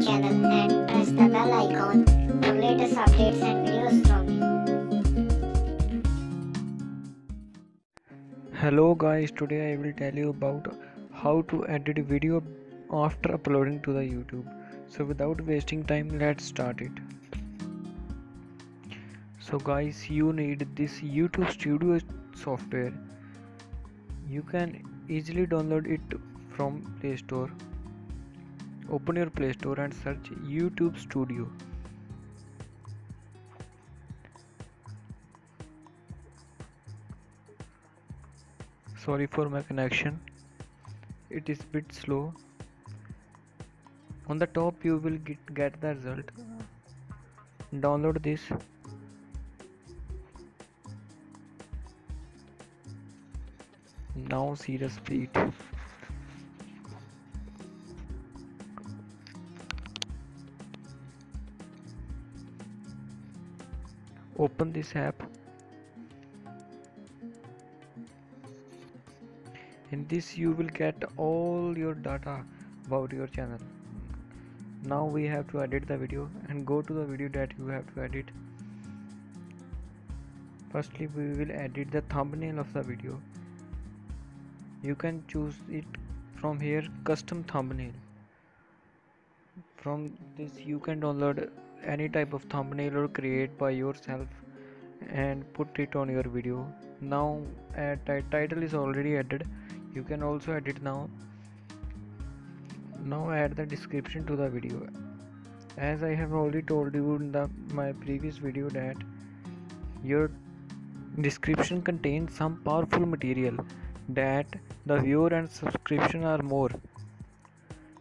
channel and press the bell icon for latest updates and videos from me. Hello guys, today I will tell you about how to edit video after uploading to the YouTube. So without wasting time, let's start it. So guys, you need this YouTube Studio software. You can easily download it from Play Store. Open your Play Store and search YouTube Studio. Sorry for my connection, it is bit slow. On the top you will get the result. Download this. Now see the speed. Open this app. In this you will get all your data about your channel. Now we have to edit the video and go to the video that you have to edit. Firstly we will edit the thumbnail of the video. You can choose it from here, custom thumbnail. From this you can download any type of thumbnail or create by yourself and put it on your video. Now title is already added. You can also edit now. Now add the description to the video. As I have already told you in my previous video that your description contains some powerful material that the viewer and subscription are more.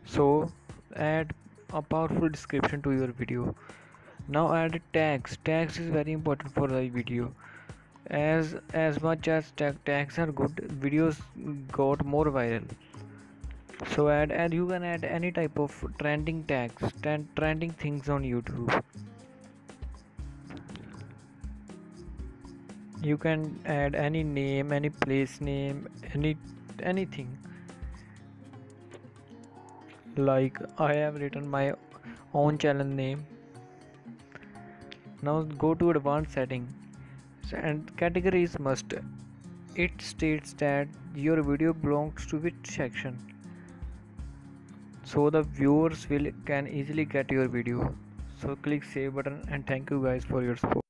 So add a powerful description to your video. Now add tags. Tags is very important for the video. As much as tags are good, videos got more viral. So and you can add any type of trending tags, trending things on YouTube. You can add any name, any place name, anything. Like I have written my own channel name. Now go to advanced setting and category is must. It states that your video belongs to which section, so the viewers can easily get your video. So click save button and thank you guys for your support.